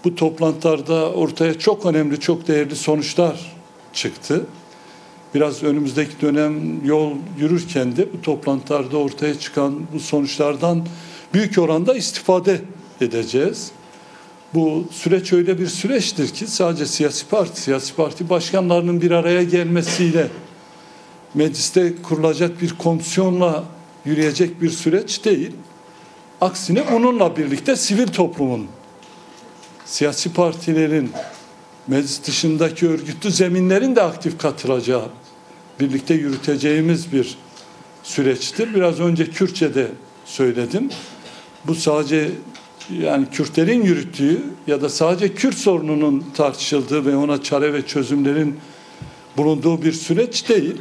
Bu toplantılarda ortaya çok önemli, çok değerli sonuçlar çıktı. Biraz önümüzdeki dönem yol yürürken de bu toplantılarda ortaya çıkan bu sonuçlardan büyük oranda istifade edeceğiz. Bu süreç öyle bir süreçtir ki sadece siyasi parti başkanlarının bir araya gelmesiyle mecliste kurulacak bir komisyonla yürüyecek bir süreç değil. Aksine bununla birlikte sivil toplumun, siyasi partilerin, meclis dışındaki örgütlü zeminlerin de aktif katılacağı, birlikte yürüteceğimiz bir süreçtir. Biraz önce Kürtçe'de söyledim. Bu sadece yani Kürtlerin yürüttüğü ya da sadece Kürt sorununun tartışıldığı ve ona çare ve çözümlerin bulunduğu bir süreç değil.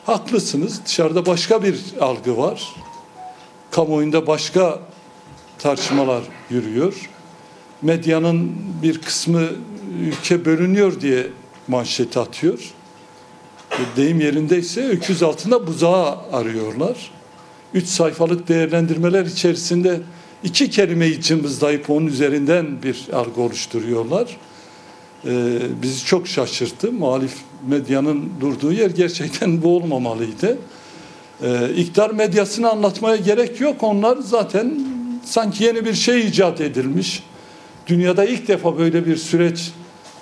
Haklısınız. Dışarıda başka bir algı var. Kamuoyunda başka tartışmalar yürüyor. Medyanın bir kısmı ülke bölünüyor diye manşet atıyor. Deyim yerindeyse öküz altında buzağı arıyorlar. 3 sayfalık değerlendirmeler içerisinde 2 kelimeyi cımbızlayıp onun üzerinden bir algı oluşturuyorlar. Bizi çok şaşırttı. Muhalif medyanın durduğu yer gerçekten bu olmamalıydı. İktidar medyasını anlatmaya gerek yok. Onlar zaten sanki yeni bir şey icat edilmiş. Dünyada ilk defa böyle bir süreç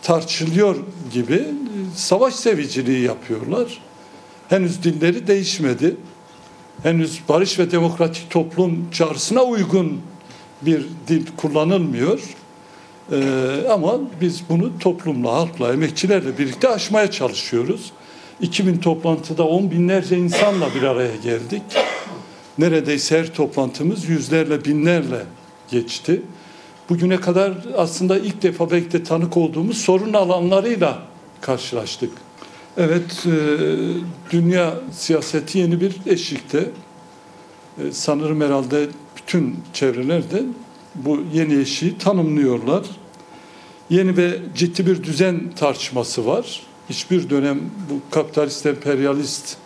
tartışılıyor gibi savaş seviciliği yapıyorlar. Henüz dilleri değişmedi. Henüz barış ve demokratik toplum çağrısına uygun bir dil kullanılmıyor. Ama biz bunu toplumla, halkla, emekçilerle birlikte aşmaya çalışıyoruz. 2000 toplantıda 10 binlerce insanla bir araya geldik. Neredeyse her toplantımız yüzlerle, binlerle geçti. Bugüne kadar aslında ilk defa belki de tanık olduğumuz sorun alanlarıyla karşılaştık. Evet, dünya siyaseti yeni bir eşikte. Sanırım herhalde bütün çevrelerde bu yeni eşiği tanımlıyorlar. Yeni ve ciddi bir düzen tartışması var. Hiçbir dönem bu kapitalist, emperyalist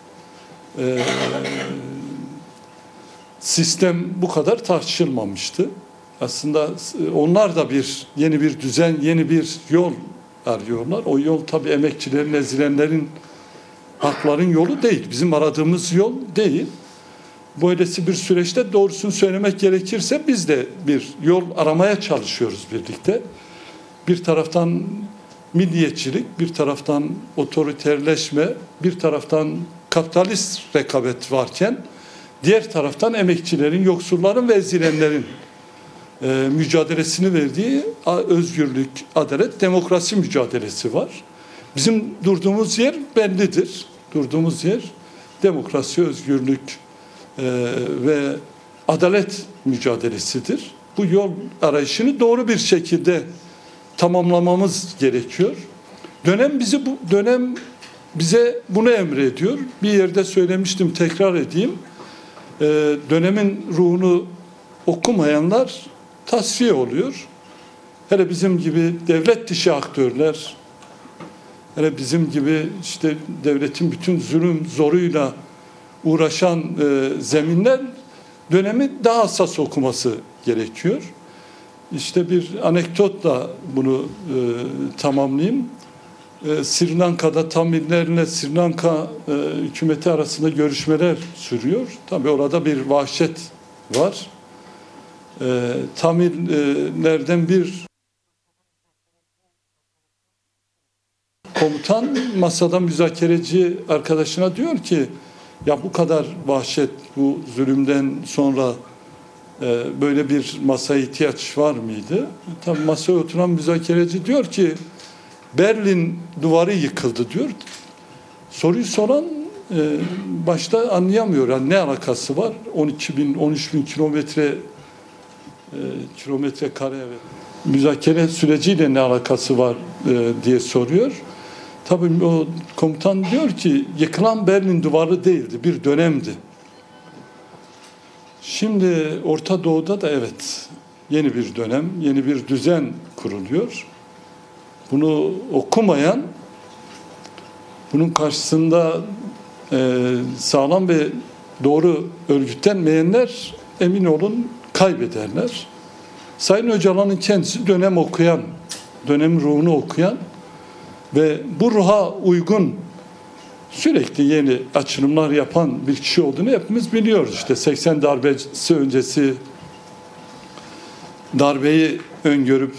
sistem bu kadar tartışılmamıştı. Aslında onlar da yeni bir düzen, yeni bir yol arıyorlar. O yol tabii emekçilerin, ezilenlerin, hakların yolu değil. Bizim aradığımız yol değil. Böylesi bir süreçte doğrusunu söylemek gerekirse biz de bir yol aramaya çalışıyoruz birlikte. Bir taraftan milliyetçilik, bir taraftan otoriterleşme, bir taraftan kapitalist rekabet varken diğer taraftan emekçilerin, yoksulların ve ezilenlerin mücadelesini verdiği özgürlük, adalet, demokrasi mücadelesi var. Bizim durduğumuz yer bellidir. Durduğumuz yer demokrasi, özgürlük ve adalet mücadelesidir. Bu yol arayışını doğru bir şekilde tamamlamamız gerekiyor. Dönem bize bunu emrediyor. Bir yerde söylemiştim, tekrar edeyim. Dönemin ruhunu okumayanlar tasfiye oluyor. Hele bizim gibi devlet dışı aktörler, hele bizim gibi işte devletin bütün zulüm zoruyla uğraşan zeminler dönemi daha hassas okuması gerekiyor. İşte bir anekdotla bunu tamamlayayım. Sri Lanka'da Tamillerle Sri Lanka hükümeti arasında görüşmeler sürüyor. Tabii orada bir vahşet var. Tamillerden bir komutan masada müzakereci arkadaşına diyor ki ya bu kadar vahşet, bu zulümden sonra böyle bir masaya ihtiyaç var mıydı? Tabii masaya oturan müzakereci diyor ki Berlin duvarı yıkıldı diyor. Soruyu soran başta anlayamıyor. Yani ne alakası var? 13 bin kilometre kare müzakere süreciyle ne alakası var diye soruyor. Tabii o komutan diyor ki yıkılan Berlin duvarı değildi, bir dönemdi. Şimdi Orta Doğu'da da evet yeni bir dönem, yeni bir düzen kuruluyor. Bunu okumayan, bunun karşısında sağlam ve doğru örgütlenmeyenler emin olun kaybederler. Sayın Öcalan'ın kendisi dönem okuyan, dönem ruhunu okuyan ve bu ruha uygun sürekli yeni açılımlar yapan bir kişi olduğunu hepimiz biliyoruz. İşte 80 darbesi öncesi darbeyi öngörüp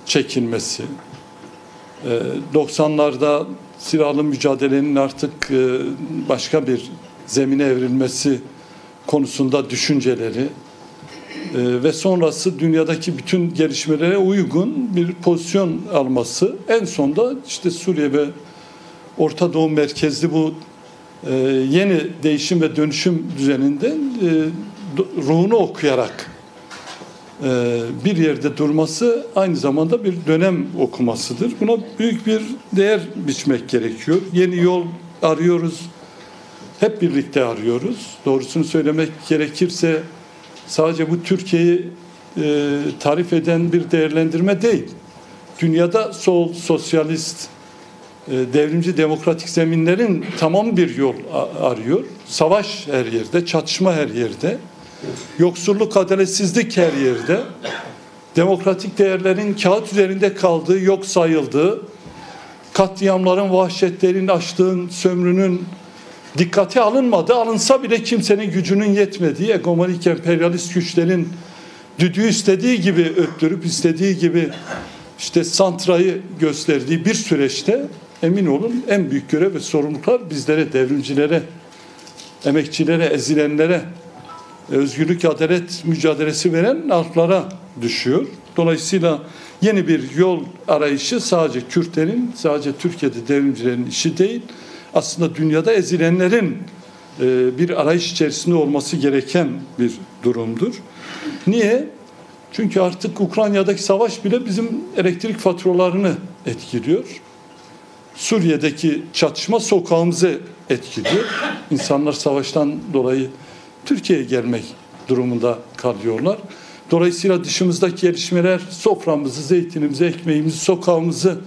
çekilmesi, 90'larda silahlı mücadelenin artık başka bir zemine evrilmesi konusunda düşünceleri ve sonrası dünyadaki bütün gelişmelere uygun bir pozisyon alması, en sonda işte Suriye ve Orta Doğu merkezli bu yeni değişim ve dönüşüm düzeninden ruhunu okuyarak bir yerde durması aynı zamanda bir dönem okumasıdır. Buna büyük bir değer biçmek gerekiyor. Yeni yol arıyoruz. Hep birlikte arıyoruz. Doğrusunu söylemek gerekirse sadece bu Türkiye'yi tarif eden bir değerlendirme değil. Dünyada sol, sosyalist, devrimci demokratik zeminlerin tamam bir yol arıyor. Savaş her yerde, çatışma her yerde. Yoksulluk, adaletsizlik her yerde. Demokratik değerlerin kağıt üzerinde kaldığı, yok sayıldığı, katliamların, vahşetlerin, açlığın, sömrünün dikkate alınmadı. Alınsa bile kimsenin gücünün yetmediği, egomanik emperyalist güçlerin düdüğü istediği gibi öttürüp, istediği gibi işte santrayı gösterdiği bir süreçte emin olun en büyük görev ve sorumluluklar bizlere, devrimcilere, emekçilere, ezilenlere, özgürlük, adalet mücadelesi veren halklara düşüyor. Dolayısıyla yeni bir yol arayışı sadece Kürtlerin, sadece Türkiye'de devrimcilerin işi değil, aslında dünyada ezilenlerin bir arayış içerisinde olması gereken bir durumdur. Niye? Çünkü artık Ukrayna'daki savaş bile bizim elektrik faturalarını etkiliyor. Suriye'deki çatışma sokağımızı etkiliyor. İnsanlar savaştan dolayı Türkiye'ye gelmek durumunda kalıyorlar. Dolayısıyla dışımızdaki gelişmeler soframızı, zeytinimizi, ekmeğimizi, sokağımızı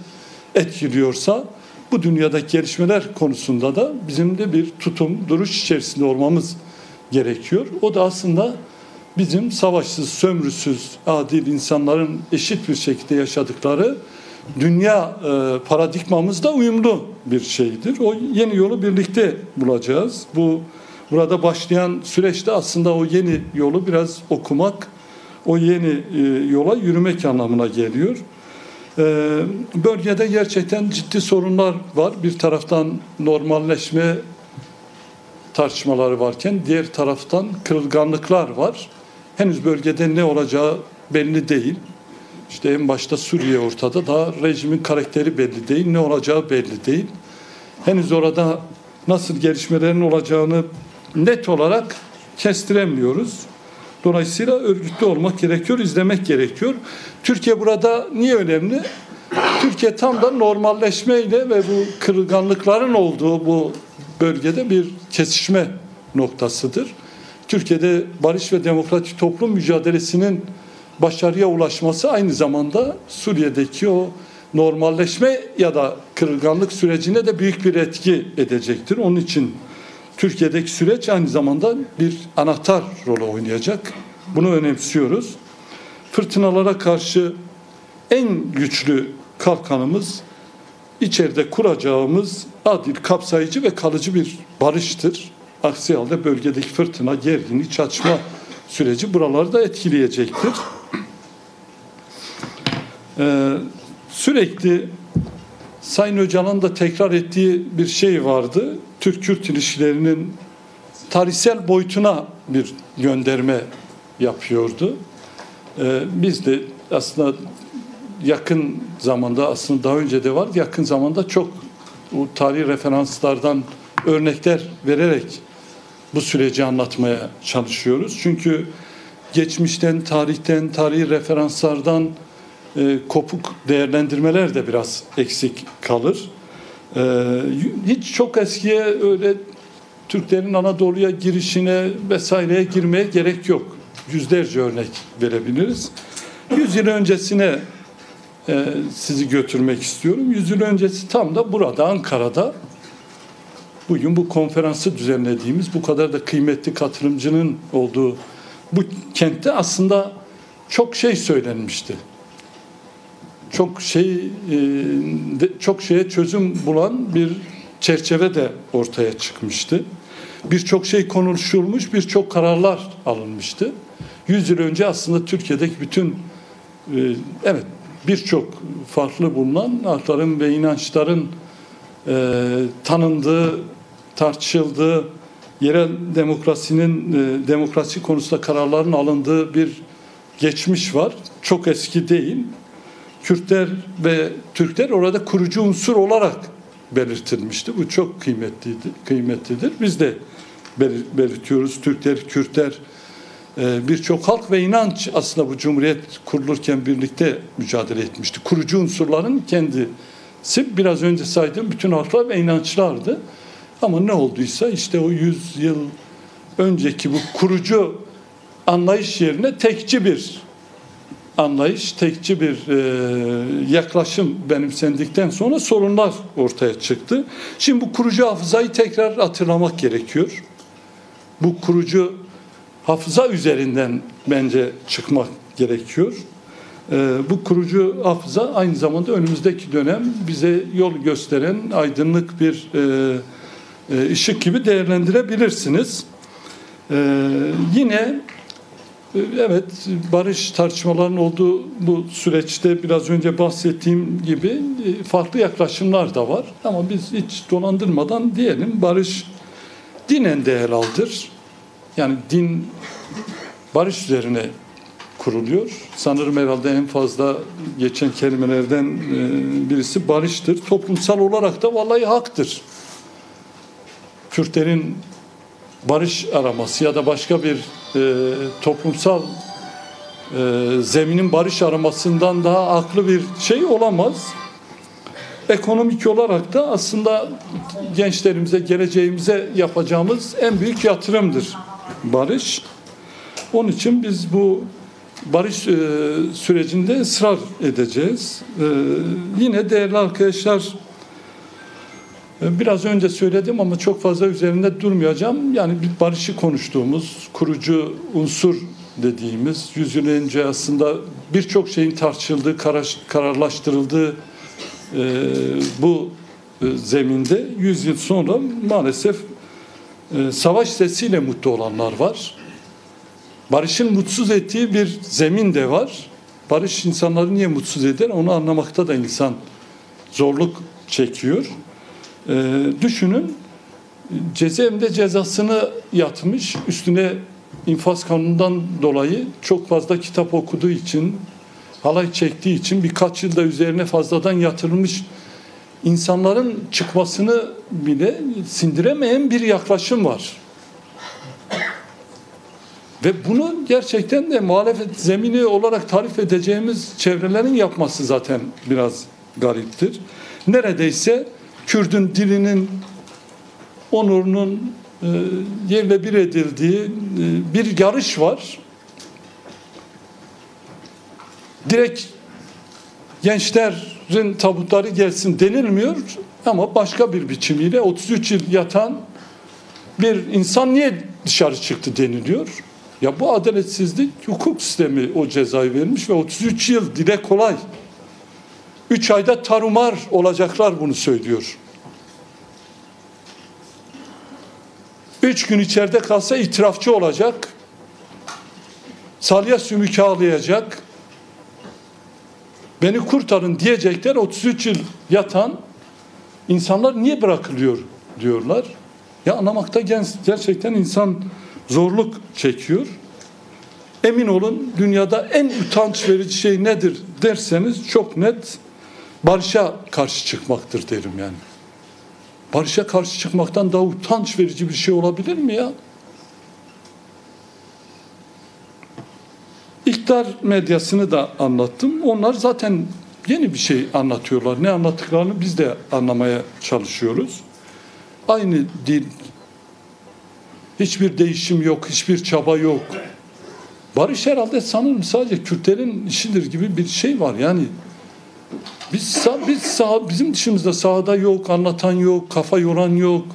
etkiliyorsa bu dünyadaki gelişmeler konusunda da bizim de bir tutum, duruş içerisinde olmamız gerekiyor. O da aslında bizim savaşsız, sömürüsüz, adil insanların eşit bir şekilde yaşadıkları dünya paradigmamızda uyumlu bir şeydir. O yeni yolu birlikte bulacağız. Burada başlayan süreçte aslında o yeni yolu biraz okumak, o yeni yola yürümek anlamına geliyor. Bölgede gerçekten ciddi sorunlar var. Bir taraftan normalleşme tartışmaları varken diğer taraftan kırılganlıklar var. Henüz bölgede ne olacağı belli değil. İşte en başta Suriye ortada, daha rejimin karakteri belli değil, ne olacağı belli değil. Henüz orada nasıl gelişmelerin olacağını net olarak kestiremiyoruz. Dolayısıyla örgütlü olmak gerekiyor, izlemek gerekiyor. Türkiye burada niye önemli? Türkiye tam da normalleşmeyle ve bu kırılganlıkların olduğu bu bölgede bir kesişme noktasıdır. Türkiye'de barış ve demokratik toplum mücadelesinin başarıya ulaşması aynı zamanda Suriye'deki o normalleşme ya da kırılganlık sürecine de büyük bir etki edecektir. Onun için Türkiye'deki süreç aynı zamanda bir anahtar rol oynayacak. Bunu önemsiyoruz. Fırtınalara karşı en güçlü kalkanımız içeride kuracağımız adil, kapsayıcı ve kalıcı bir barıştır. Aksi halde bölgedeki fırtına, gerginlik, çatışma süreci buraları da etkileyecektir. Sürekli Sayın Öcalan'ın da tekrar ettiği bir şey vardı. Türk-Kürt ilişkilerinin tarihsel boyutuna bir gönderme yapıyordu. Biz de aslında yakın zamanda, aslında daha önce de var, yakın zamanda çok bu tarihi referanslardan örnekler vererek bu süreci anlatmaya çalışıyoruz. Çünkü geçmişten, tarihten, tarihi referanslardan kopuk değerlendirmeler de biraz eksik kalır. Hiç çok eskiye öyle Türklerin Anadolu'ya girişine vesaireye girmeye gerek yok. Yüzlerce örnek verebiliriz. 100 yıl öncesine sizi götürmek istiyorum. 100 yıl öncesi tam da burada, Ankara'da bugün bu konferansı düzenlediğimiz, bu kadar da kıymetli katılımcının olduğu bu kentte aslında çok şey söylenmişti. Çok şeye çözüm bulan bir çerçeve de ortaya çıkmıştı. Birçok şey konuşulmuş, birçok kararlar alınmıştı. 100 yıl önce aslında Türkiye'deki bütün evet birçok farklı bulunan hakların ve inançların tanındığı, tartışıldığı, yerel demokrasi konusunda kararların alındığı bir geçmiş var. Çok eski değil. Kürtler ve Türkler orada kurucu unsur olarak belirtilmişti. Bu çok kıymetlidir. Biz de belirtiyoruz. Türkler, Kürtler, birçok halk ve inanç aslında bu Cumhuriyet kurulurken birlikte mücadele etmişti. Kurucu unsurların kendisi biraz önce saydığım bütün halklar ve inançlardı. Ama ne olduysa işte o 100 yıl önceki bu kurucu anlayış yerine tekçi bir anlayış, tekçi bir yaklaşım benimsendikten sonra sorunlar ortaya çıktı. Şimdi bu kurucu hafızayı tekrar hatırlamak gerekiyor. Bu kurucu hafıza üzerinden bence çıkmak gerekiyor. Bu kurucu hafıza aynı zamanda önümüzdeki dönem bize yol gösteren aydınlık bir ışık gibi değerlendirebilirsiniz. Yine evet, barış tartışmalarının olduğu bu süreçte biraz önce bahsettiğim gibi farklı yaklaşımlar da var. Ama biz hiç dolandırmadan diyelim, barış dinen de helaldir. Yani din barış üzerine kuruluyor. Sanırım herhalde en fazla geçen kelimelerden birisi barıştır. Toplumsal olarak da vallahi haktır. Kürtlerin barış araması ya da başka bir toplumsal zeminin barış aramasından daha haklı bir şey olamaz. Ekonomik olarak da aslında gençlerimize, geleceğimize yapacağımız en büyük yatırımdır barış. Onun için biz bu barış sürecinde ısrar edeceğiz. Yine değerli arkadaşlar, biraz önce söyledim ama çok fazla üzerinde durmayacağım. Yani bir barışı konuştuğumuz, kurucu unsur dediğimiz, 100 yıl önce aslında birçok şeyin tartışıldığı, kararlaştırıldığı bu zeminde 100 yıl sonra maalesef savaş sesiyle mutlu olanlar var. Barışın mutsuz ettiği bir zemin de var. Barış insanları niye mutsuz eder? Onu anlamakta da insan zorluk çekiyor. Düşünün, cezaevinde cezasını yatmış, üstüne infaz kanunundan dolayı çok fazla kitap okuduğu için, halay çektiği için birkaç yılda üzerine fazladan yatırılmış insanların çıkmasını bile sindiremeyen bir yaklaşım var. Ve bunu gerçekten de muhalefet zemini olarak tarif edeceğimiz çevrelerin yapması zaten biraz gariptir. Neredeyse Kürt'ün dilinin, onurunun yerle bir edildiği bir yarış var. Direkt gençlerin tabutları gelsin denilmiyor ama başka bir biçimiyle 33 yıl yatan bir insan niye dışarı çıktı deniliyor. Ya bu adaletsizlik, hukuk sistemi o cezayı vermiş ve 33 yıl dile kolay. 3 ayda tarumar olacaklar bunu söylüyor. 3 gün içeride kalsa itirafçı olacak. Salya sümükü ağlayacak. Beni kurtarın diyecekler. 33 yıl yatan insanlar niye bırakılıyor diyorlar. Ya anlamakta gerçekten insan zorluk çekiyor. Emin olun, dünyada en utanç verici şey nedir derseniz çok net barışa karşı çıkmaktır derim yani. Barışa karşı çıkmaktan daha utanç verici bir şey olabilir mi ya? İktidar medyasını da anlattım. Onlar zaten yeni bir şey anlatıyorlar. Ne anlattıklarını biz de anlamaya çalışıyoruz. Aynı dil, hiçbir değişim yok, hiçbir çaba yok. Barış herhalde sanırım sadece Kürtlerin işidir gibi bir şey var. Yani bizim dışımızda sahada yok, anlatan yok, kafa yoran yok.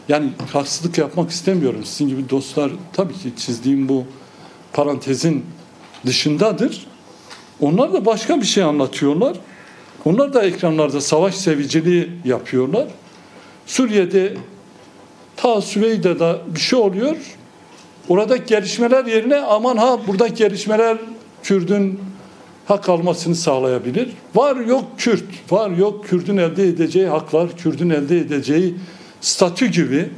Yani haksızlık yapmak istemiyorum. Sizin gibi dostlar, tabii ki çizdiğim bu parantezin dışındadır. Onlar da başka bir şey anlatıyorlar. Onlar da ekranlarda savaş seviciliği yapıyorlar. Suriye'de ta Süveyde'de bir şey oluyor. Oradaki gelişmeler yerine aman ha buradaki gelişmeler Kürdün hak almasını sağlayabilir. Var yok Kürt, var yok Kürt'ün elde edeceği haklar, Kürt'ün elde edeceği statü gibi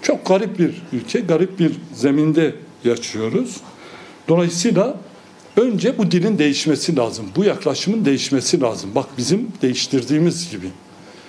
çok garip bir ülke, garip bir zeminde yaşıyoruz. Dolayısıyla önce bu dilin değişmesi lazım. Bu yaklaşımın değişmesi lazım. Bak bizim değiştirdiğimiz gibi.